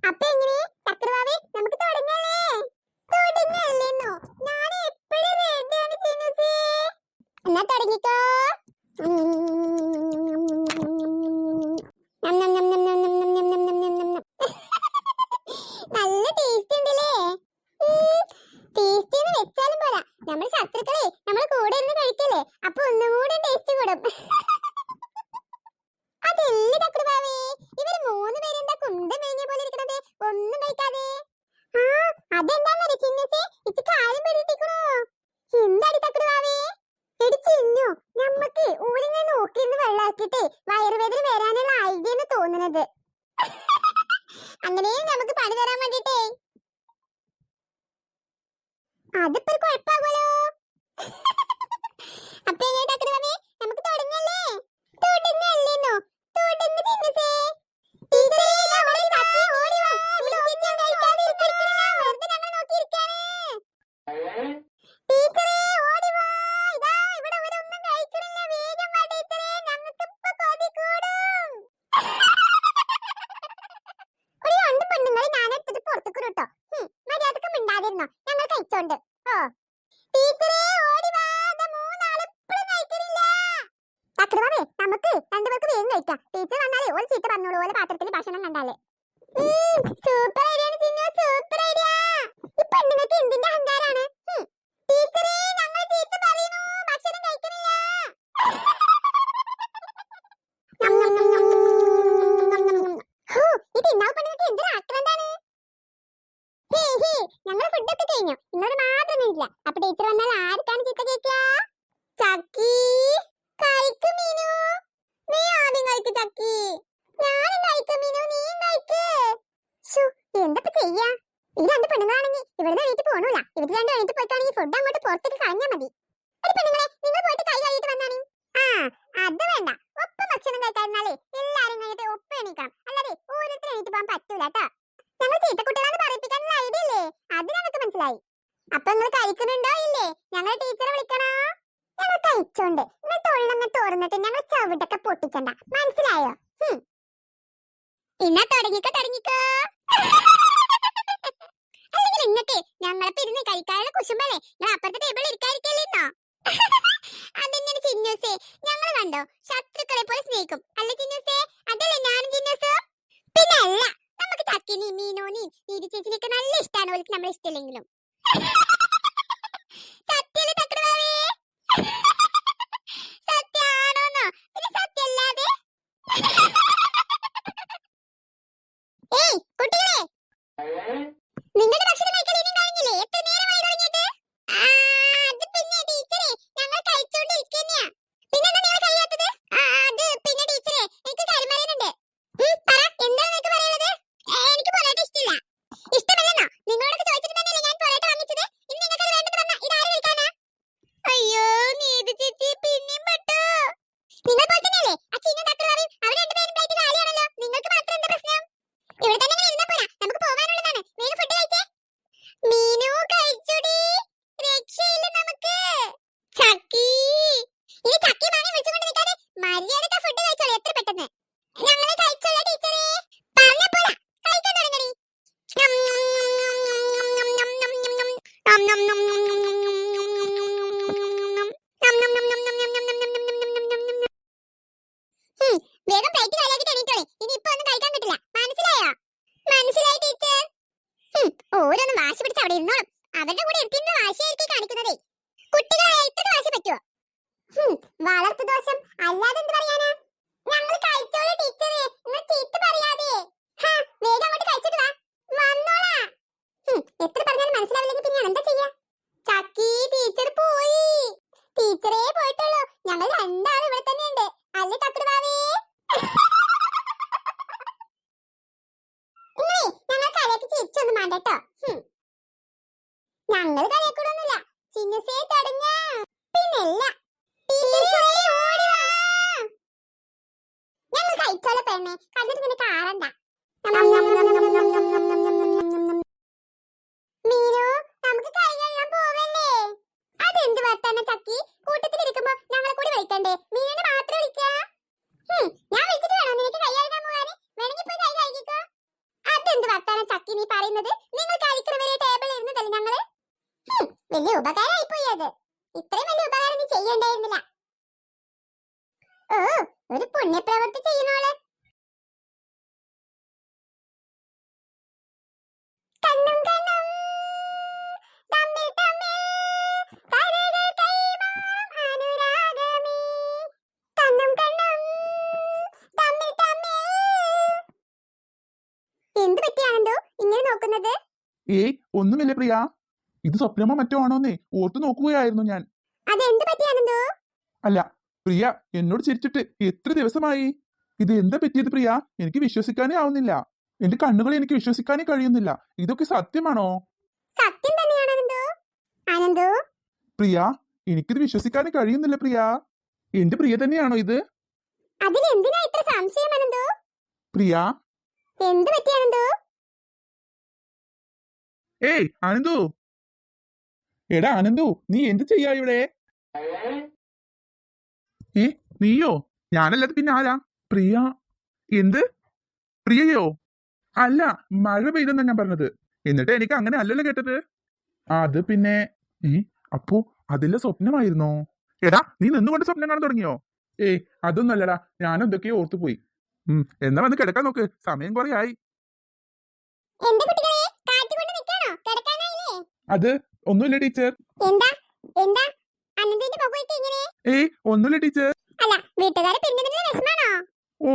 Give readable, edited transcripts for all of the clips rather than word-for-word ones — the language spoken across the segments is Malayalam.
അപ്പൊ എങ്ങനെ ചക്രവാവേ നമുക്ക് തുടങ്ങല്ലേ? തുടങ്ങല്ലേന്നോ? ഞാൻ എപ്പോഴും റെഡിയാണ് ചിന്നുസേ. എന്നാ തുടങ്ങിക്കോ. നല്ല ടേസ്റ്റ് ഉണ്ടല്ലേ? ടേസ്റ്റ് എന്ന് വെച്ചാലും പോരാ, നമ്മൾ ശത്രുക്കളെ നമ്മൾ കൂടെ ഇരുന്ന് കഴിക്കല്ലേ, അപ്പൊ ഒന്നുകൂടെ ടേസ്റ്റ് കൂടും. അതല്ലേ ചക്രവാവേ, ഇവര് മൂന്ന് പേരെന്താ കുന്തം മേഞ്ഞ പോലെ ഇരിക്കണത്, ഒന്നും കഴിക്കാതെ? ആ അതെന്താന്നറിയ ചിന്നുസേ, ഇച്ച് കാര്യം പിടിയിട്ടിക്കണോ? എന്താടി ചക്രവാവേ? എടി ചിന്നു, നമ്മക്ക് ഊരിങ്ങനെ നോക്കിയിരുന്ന് വെള്ളാക്കിട്ടേ വയറുവേദന വരാനുള്ള ഐഡിയെന്ന് തോന്നുന്നത്. അങ്ങനെയും നമുക്ക് പണി തരാൻ വേണ്ടിട്ടേ. അതിപ്പോ കുഴപ്പമാകുമല്ലോ. അപ്പൊ എങ്ങനെ ചക്രവാവേ, നമുക്ക് തുടങ്ങല്ലേ? തുടങ്ങല്ലേന്നോ? തുടങ്ങ ചിന്നുസേ. നമുക്ക് രണ്ടുപേർക്ക് വേഗം കഴിക്കാം. ടീച്ചർ വന്നാലേ ഓൾ ചീത്ത പറഞ്ഞോളൂ, ഓലെ പാത്രത്തിൽ ഭക്ഷണം കണ്ടാലേ. Super idea Chinnu, super idea. ഈ പെണ്ണുങ്ങൾക്ക് എന്തിന്റെ അഹങ്കാരാണ്? ടീച്ചറേ ഞങ്ങൾ ചീത്ത പറയുന്നു, ഭക്ഷണം കഴിക്കണില്ല. ഈ തിന്നാവ് പെണ്ണുങ്ങൾക്ക് എന്തൊരു ആക്രാന്താണ്. ഞങ്ങൾ ഫുഡൊക്കെ കഴിഞ്ഞു, ഇന്നോട് മാത്രം ഇല്ല. അപ്പൊ ടീച്ചർ വന്നാൽ ആർക്കാണ് ചീത്ത കേൾക്കുക? ചക്കി കഴിക്കും മീനു, നീ ആദ്യം കഴിക്ക് ചക്കി. ഞാനും കഴിക്കും മീനു, നീയും കഴിക്ക്. എന്താ ചെയ്യാ? ഈ രണ്ട് പെണ്ണുങ്ങളാണെങ്കിൽ ഇവിടുന്ന് എണീറ്റ് പോണില്ല. ഇവര് രണ്ട് എണീറ്റ് പോയിട്ടാണെങ്കിൽ ഫുഡ് അങ്ങോട്ട് പുറത്തേക്ക് കളഞ്ഞാൽ മതി. ഒരു പെണ്ണുങ്ങളെ, നിങ്ങൾ പോയിട്ട് കൈ കഴിയിട്ട് വന്നാണ്. അത് വേണ്ട, ഒപ്പം ഭക്ഷണം കഴിക്കാതിരുന്നാലേ എല്ലാരും കഴിഞ്ഞിട്ട് ഒപ്പം എണീക്കണം, അല്ലാതെ ഓരോരുത്തർ എണീറ്റ് പോകാൻ പറ്റൂല കേട്ടോ. ഞങ്ങൾ ചീത്തക്കുട്ടികളാന്ന് പറയിപ്പിക്കാനുള്ള ഐഡിയ ഇല്ലേ, അത് ഞങ്ങൾക്ക് മനസ്സിലായി. അപ്പൊ നിങ്ങൾ കഴിക്കുന്നുണ്ടോ ഇല്ലേ? ഞങ്ങൾ ടീച്ചറെ വിളിക്കണോ? ഞങ്ങൾ കഴിച്ചോണ്ട് നിങ്ങൾ തൊള്ളങ്ങ് തുറന്നിട്ട് ഞങ്ങൾ ചവിട്ടൊക്കെ പൊട്ടിച്ചണ്ട, മനസ്സിലായോ? എന്നാ തുടങ്ങിക്കോ. അല്ലെങ്കിൽ ഇന്നത്തെ ഞങ്ങളെ പിരിന്ന് കഴിക്കാനുള്ള കുശുമ്പല്ലേ ഞാൻ അപ്പുറത്തെ ടേബിളിൽ ഇരിക്കാതിരിക്കല്ലേന്നോ? അതെങ്ങനെ ചിന്നൂസേ, ഞങ്ങൾ കണ്ടോ ശത്രുക്കളെ പോലെ സ്നേഹിക്കും അല്ലേ ചിന്നൂസേ? അതല്ലേ ഞാനും ചിന്നൂസും. പിന്നെ അല്ല, നമുക്ക് ചക്കിനെയും മീനോനെയും നീതി ചേച്ചിനെയൊക്കെ നല്ല ഇഷ്ടമാണ്, ഓൾക്ക് നമ്മൾ ഇഷ്ടമില്ലെങ്കിലും. സത്യല്ലേ ചക്രവാവേ? സത്യാണോന്നോ? പിന്നെ സത്യല്ലാതെ? ഏയ് കുട്ടികളെ, നിങ്ങളുടെ ഭക്ഷണം കഴിക്കാൻ ഇനിയും കഴിഞ്ഞില്ലേ? എത്ര നേരമായി തുടങ്ങിയിട്ട്? അത് പിന്നെ ടീച്ചറെ, ഞങ്ങൾ കഴിച്ചോണ്ടിരിക്കുന്നയാ. പിന്നെന്താ നിങ്ങൾ കഴിയാത്തത്? അത് പിന്നെ ടീച്ചറെ, എനിക്ക് കാര്യം പറയാനുണ്ട്. പറ, എന്താണ് നിനക്ക് പറയാനുള്ളത്? എനിക്ക് പൊറോട്ട ഇഷ്ടമില്ല. ഇഷ്ടമല്ലെന്നോ? നിങ്ങളോടൊക്കെ ചോദിച്ചിട്ട് തന്നെയല്ലേ ഞാൻ പൊറോട്ട വാങ്ങിച്ചത്. ഇനി നിങ്ങൾക്ക് അത് വേണ്ടെന്ന് പറഞ്ഞാൽ ഇതാര് കഴിക്കാനാ? അയ്യോ നീതി ചേച്ചി, പിന്നെയും പെട്ടു. നിങ്ങൾ പോലെ തന്നെയല്ലേ ആ ചിന്നു ചക്രവാറിയും, അവർ രണ്ടുപേരും പ്ലേറ്റ് കാലിയാണല്ലോ. നിങ്ങൾക്ക് മാത്രം എന്താ പ്രശ്നം? ഇവിടെ തന്നെ ഇരുന്നാ പോരാ, നമുക്ക് പോകാനുള്ളതാണ്. വേഗം ഫുഡ് കഴിച്ചേ. മീനു കഴിച്ചുടി, രക്ഷയില്ല നമുക്ക്. ചക്കി, ഇനി ചക്കി മാങ്ങി വിളിച്ചുകൊണ്ട് നിൽക്കാതെ മര്യാദക്ക് ഫുഡ് കഴിച്ചോളൂ, എത്ര പെട്ടെന്ന്. ഞങ്ങളെ കഴിച്ചോളൂ ടീച്ചറെ, പറഞ്ഞ പോരാ, കഴിക്കാൻ തുടങ്ങണി. വേഗം പ്ലേറ്റ് കാലിയാക്കിട്ട് എണീറ്റോളെ, ഇനി ഇപ്പൊ ഒന്നും കഴിക്കാൻ കിട്ടില്ല, മനസ്സിലായോ? മനസ്സിലായി ടീച്ചർ. ഓരോന്നും വാശി പിടിച്ച് അവിടെ ഇരുന്നോളും. അവരുടെ കൂടെ ഇരുത്തിന്ന് വാശിയായിരിക്കും കാണിക്കുന്നതേ. കുട്ടികളായ ഇത്ര വാശി പറ്റുമോ? വളർത്തു ദോഷം അല്ലാതെ എന്ത് പറയാനാ? ഞങ്ങൾ കഴിച്ചോളൂ ടീച്ചറെ, നിങ്ങൾ ചീത്ത പറയാതെ. വേഗം അങ്ങോട്ട് കഴിച്ചിട്ട് വാ, വന്നോളാ. എത്ര പറഞ്ഞാലും മനസ്സിലാവില്ലെങ്കിൽ പിന്നെ എന്താ ചെയ്യാ? ചക്കി, ടീച്ചർ പോയി. ടീച്ചറേ പോയിട്ടുള്ളൂ, ഞങ്ങൾ രണ്ടാളും ഇവിടെ തന്നെയുണ്ട് അല്ലേ ചക്രവാവേ? ഞങ്ങൾ കളിയാക്കി ചിരിച്ചൊന്നും വേണ്ട കേട്ടോ. ഞങ്ങൾ കളിയാക്കൂടൊന്നുമില്ല. ചിന്നുസേ തുടങ്ങ. പിന്നല്ല, ഞങ്ങൾ കഴിച്ചോളൂ പെണ്ണെ, കണ്ടിട്ട് പിന്നെ കാറണ്ട. മീനു, നമുക്ക് കൈ കഴുകാൻ പോവല്ലേ? അതെന്ത് വർത്താനം ചക്കി, കൂട്ടത്തിലിരിക്കുമ്പോ ഞങ്ങളെ കൂടി വിളിക്കണ്ടേ? മീനിനെ മാത്രം വിളിക്ക. ഞാൻ വിളിച്ചിട്ട് വേണോ നിനക്ക് കൈ കഴുകാൻ പോകാന്? വേണമെങ്കിൽ പോയി കൈ കഴുകിക്കോ. അതെന്ത് വർത്താനം ചക്കി നീ പറയുന്നത്? നിങ്ങൾ കഴിക്കുന്നവരെ ടേബിളിൽ ഇരുന്നതല്ലേ ഞങ്ങള്? വലിയ ഉപകാരമായി പോയി അത്. ഇത്രയും വലിയ ഉപകാരം നീ ചെയ്യണ്ടായിരുന്നില്ല. ഓ, ഒരു പുണ്യപ്രവൃത്തി ചെയ്യുന്നോള്. കണ്ണും കണ്ണും തമ്മിൽ തമ്മിൽ കരകൾ കൈമാറും അനുരാഗമേ. കണ്ണും കണ്ണും തമ്മിൽ തമ്മിൽ. എന്ത് പറ്റിയാണെന്തോ ഇങ്ങനെ നോക്കുന്നത്? ഏയ് ഒന്നുമില്ല പ്രിയ, ഇത് സ്വപ്നമോ മറ്റോ ആണോന്നേ ഓർത്തു നോക്കുകയായിരുന്നു ഞാൻ. അതെന്ത് പറ്റിയാണെന്തോ? അല്ല പ്രിയ, എന്നോട് ചിരിച്ചിട്ട് എത്ര ദിവസമായി? ഇത് എന്താ പറ്റിയത് പ്രിയ? എനിക്ക് വിശ്വസിക്കാനേ ആവുന്നില്ല. എന്റെ കണ്ണുകൾ എനിക്ക് വിശ്വസിക്കാനേ കഴിയുന്നില്ല. ഇതൊക്കെ സത്യമാണോ? സത്യം തന്നെയാണെന്തോ. ആനന്ദോ പ്രിയ, എനിക്കിത് വിശ്വസിക്കാനേ കഴിയുന്നില്ല പ്രിയ. എന്റെ പ്രിയ തന്നെയാണോ ഇത്? അതിലെന്തിനാ ഇത്ര സംശയം ആനന്ദോ? പ്രിയ, എന്ത് പറ്റിയാണെന്തോ? ഏയ് ആനന്ദു, എടാ ആനന്ദു, നീ എന്ത് ചെയ്യാ ഇവിടെ? ഏ, നീയോ? ഞാനല്ലാതെ പിന്നെ ആരാ? പ്രിയ. എന്ത് പ്രിയയോ? അല്ല, മഴ പെയ്തെന്നാ ഞാൻ പറഞ്ഞത്. എന്നിട്ട് എനിക്ക് അങ്ങനെ അല്ലല്ലോ കേട്ടത്. അത് പിന്നെ അപ്പോ അതിലെ സ്വപ്നമായിരുന്നോ? എടാ, നീ നിന്നുകൊണ്ട് സ്വപ്നം കാണാൻ തുടങ്ങിയോ? ഏയ് അതൊന്നും അല്ലടാ, ഞാൻ എന്തൊക്കെയോ ഓർത്തുപോയി. എന്നാ വന്ന് കിടക്കാൻ നോക്ക്, സമയം കുറെ ആയി. അത് ഒന്നുമില്ല ടീച്ചർ. ഏയ് ഒന്നുമില്ല ടീച്ചർ. ഓ,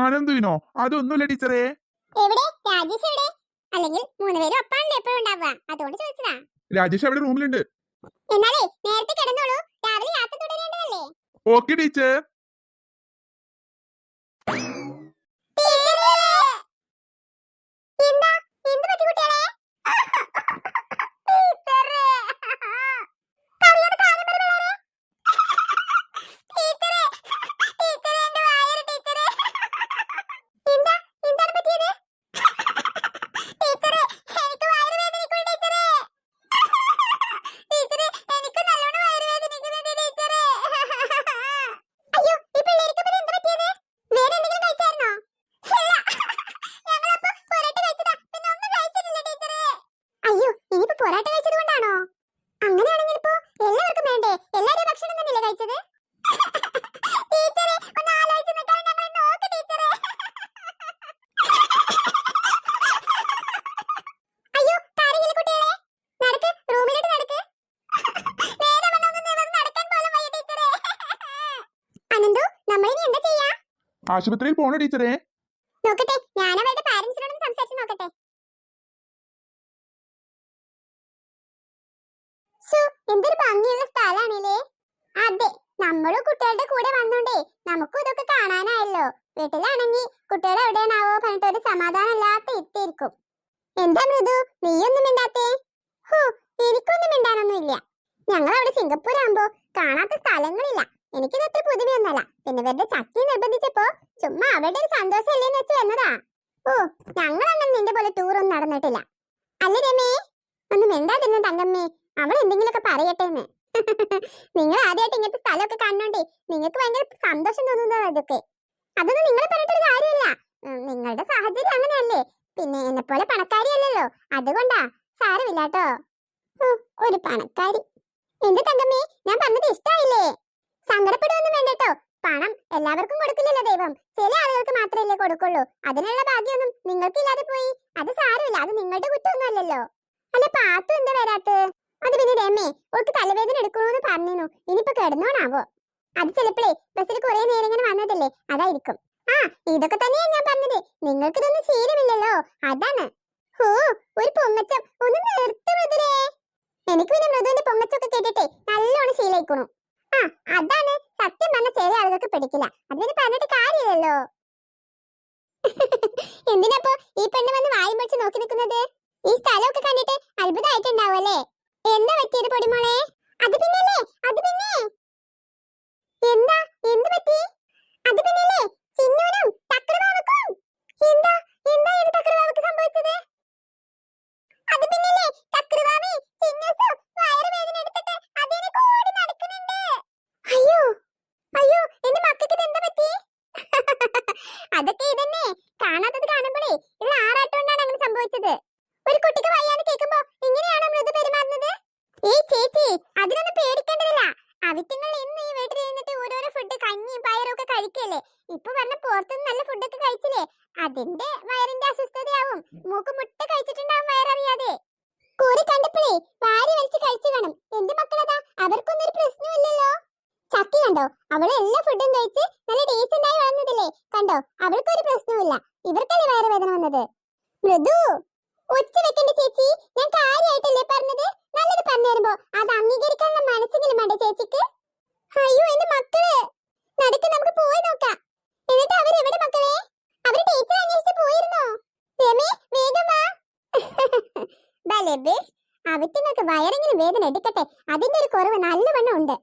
ആനന്ദുവിനോ? അതൊന്നുമില്ല ടീച്ചറേ. രാജേഷ് അവിടെ റൂമിലുണ്ട്. Okay teacher. പൊറാട്ട കഴിച്ചത് കൊണ്ടാണോ? അങ്ങനെയാണെങ്കിൽ ഇപ്പോ എല്ലാവർക്കും വേണ്ടേ? എല്ലാവരും ഭക്ഷണം തന്നെയല്ലേ കഴിച്ചത്? ടീച്ചറെ ഒന്ന് ആലോചിച്ച് നോക്കാൻ ഞങ്ങളെ നോക്ക് ടീച്ചറെ. അയ്യോ, കാര്യമില്ല കുട്ടികളെ, നടക്ക്, റൂമിലോട്ട് നടക്ക്. നേരെ വന്നൊന്നും നിവർന്ന് നടക്കാൻ പോലും വയ്യ ടീച്ചറെ. അനന്തു, നമ്മളിനി എന്താ ചെയ്യാ? ആശുപത്രിയിൽ പോണോ ടീച്ചറെ? നോക്കട്ടെ, ഞാൻ അവരുടെ പാരന്റ്സിനോടൊന്ന് സംസാരിച്ച് നോക്കട്ടെ. എന്തൊരു ഭംഗിയുള്ള സ്ഥലാണല്ലേ. അതെ, നമ്മളും കുട്ടികളുടെ കൂടെ വന്നോണ്ടേ നമുക്കും ഇതൊക്കെ കാണാനായല്ലോ. വീട്ടിലാണെങ്കിൽ കുട്ടികൾ എവിടെയാണാവോ പറഞ്ഞിട്ട് ഒരു സമാധാനമില്ലാത്ത ഇരിക്കും. എന്താ മൃദു, നീയൊന്നും മിണ്ടാത്തേ? ഹോ, എനിക്കൊന്നും മിണ്ടാനൊന്നുമില്ല. ഞങ്ങൾ അവിടെ സിംഗപ്പൂർ ആകുമ്പോ കാണാത്ത സ്ഥലങ്ങളില്ല. എനിക്കിത് അത്ര പുതുമയൊന്നല്ല. പിന്നെ വെറുതെ ചക്കി നിർബന്ധിച്ചപ്പോ ചുമ്മാ അവരുടെ ഒരു സന്തോഷമല്ലേന്ന് വെച്ച് വന്നതാ. ഓ, ഞങ്ങൾ അങ്ങനെ നിന്റെ പോലെ ടൂറൊന്നും നടന്നിട്ടില്ല. അല്ല രമേ, ഒന്ന് മിണ്ടാതിരുന്ന തങ്കമ്മേ, അവൾ എന്തെങ്കിലുമൊക്കെ പറയട്ടെ എന്ന്. നിങ്ങൾ ആദ്യമായിട്ട് ഇങ്ങനത്തെ സ്ഥലമൊക്കെ കാണണോണ്ടേ നിങ്ങൾക്ക് ഭയങ്കര സന്തോഷം തോന്നുന്നത് അതൊക്കെ. അതൊന്നും നിങ്ങളെ പറഞ്ഞിട്ടൊരു കാര്യമില്ല. നിങ്ങളുടെ സാഹചര്യം അങ്ങനെയല്ലേ. പിന്നെ എന്നെ പോലെ പണക്കാരിയല്ലല്ലോ, അതുകൊണ്ടാ. സാരമില്ലാട്ടോ. ഒരു പണക്കാരി. എന്ത് തങ്കമ്മേ, ഞാൻ പറഞ്ഞത് ഇഷ്ടായില്ലേ? സങ്കടപ്പെടുവൊന്നും വേണ്ടട്ടോ. പണം എല്ലാവർക്കും കൊടുക്കില്ലല്ലോ ദൈവം. ചില ആളുകൾക്ക് മാത്രമല്ലേ കൊടുക്കുള്ളൂ. അതിനുള്ള ഭാഗ്യമൊന്നും നിങ്ങൾക്കില്ലാതെ പോയി. അത് സാരമില്ല, അത് നിങ്ങളുടെ കുറ്റമൊന്നും അല്ലല്ലോ. അല്ല, പാത്തു എന്താ വരാത്ത്? അത് പിന്നെ രമേ, ഓൾക്ക് തലവേദന എടുക്കണോന്ന് പറഞ്ഞിരുന്നു. ഇനിയിപ്പോ കിടന്നോണാവോ? അത് ചിലപ്പോഴേ ബസ്സിൽ കുറെ നേരം ഇങ്ങനെ വന്നതല്ലേ, അതായിരിക്കും. ആ, ഇതൊക്കെ തന്നെയാ ഞാൻ പറഞ്ഞത്. നിങ്ങൾക്ക് ഇതൊന്നും ശീലമില്ലല്ലോ, അതാണ്. ഹോ, ഒരു പൊങ്ങച്ചം. ഒന്ന് നിർത്ത് മൃദുലേ. എനിക്ക് പിന്നെ മൃദുവിന്റെ പൊങ്ങച്ചൊക്കെ കേട്ടിട്ടേ നല്ലോണം ശീലായിക്കണു. ആ, അതാണ് സത്യം പറഞ്ഞ ചില ആളുകൾക്ക് പിടിക്കില്ല. അതിന് പറഞ്ഞിട്ട് കാര്യമില്ലല്ലോ. എന്തിനപ്പോ ഈ പെണ്ണ് വന്ന് വായും പൊളിച്ച് നോക്കി നിൽക്കുന്നത്? ഈ സ്ഥലമൊക്കെ കണ്ടിട്ട് അത്ഭുതമായിട്ടുണ്ടാവും അല്ലേ? എന്താ പറ്റിയത് പൊടിമോളെ? അത് പിന്നല്ലേ, അത് പിന്നെ എന്താ, എന്ത് പറ്റി? അത് പിന്നല്ലേ ചിന്നൂനും തക്രവാവക്കും. എന്താ എന്താ ഇത് തക്രവാവക്ക് സംഭവിച്ചത്? അത് പിന്നല്ലേ തക്രവാവി ചിന്നൂസും വയറുവേദന എടുത്തിട്ട് അതിനെ കൂടി നടക്കുന്നുണ്ട്. അയ്യോ അയ്യോ, എന്റെ മക്കൾക്ക് എന്താ പറ്റി? അതൊക്കെ ഇതന്നെ, കാണാത്തത് കാണുമ്പോഴേ ഇത് ആറാട്ടുകൊണ്ടാണ് അങ്ങനെ സംഭവിച്ചത്. ചോദിച്ചത്. ഒരു കുട്ടിക്ക് വയ്യാന്ന് കേൾക്കുമ്പോ ഇങ്ങനെയാണോ മൃദു പെരുമാറുന്നത്? ഏയ് ചേച്ചി, അതിനൊന്നും പേടിക്കേണ്ടതില്ല. അവറ്റിങ്ങൾ ഇന്ന് ഈ വീട്ടിൽ ഇരുന്നിട്ട് ഓരോരോ ഫുഡ് കഞ്ഞിയും പയറും ഒക്കെ കഴിക്കല്ലേ. ഇപ്പൊ പറഞ്ഞ പുറത്തുനിന്ന് നല്ല ഫുഡൊക്കെ കഴിച്ചില്ലേ, അതിന്റെ വയറിന്റെ അസ്വസ്ഥതയാവും. മൂക്ക് മുട്ട കഴിച്ചിട്ടുണ്ടാവും വയററിയാതെ. കോരി കണ്ടപ്പോഴേ വാരി വലിച്ച് കഴിച്ചു കാണും. എന്റെ മക്കളതാ, അവർക്കൊന്നും ഒരു പ്രശ്നമില്ലല്ലോ. ചക്കി കണ്ടോ, അവള് എല്ലാ ഫുഡും കഴിച്ച് നല്ല ഡീസന്റ് ആയി വളർന്നതല്ലേ. കണ്ടോ, അവൾക്കൊരു പ്രശ്നവുമില്ല. ഇവർക്കല്ലേ വയറുവേദന വന്നത്. മൃദു, ഒച്ച വെക്കണ്ട ചേച്ചി, ഞാൻ കാര്യമായിട്ടല്ലേ പറഞ്ഞത്. നല്ലത് പറഞ്ഞു തരുമ്പോ അത് അംഗീകരിക്കാനുള്ള മനസ്സെങ്കിലും വേണ്ട ചേച്ചിക്ക്. അയ്യോ എന്റെ മക്കള്, നടക്ക് നമുക്ക് പോയി നോക്കാം. എന്നിട്ട് അവരെവിടെ മക്കളെ? അവര് ടീച്ചർ അന്വേഷിച്ച് പോയിരുന്നോ? രമേ, വേഗം വാ. അവറ്റുങ്ങൾക്ക് വയറിങ്ങനെ വേദന എടുക്കട്ടെ, അതിന്റെ ഒരു കുറവ് നല്ലവണ്ണം ഉണ്ട്.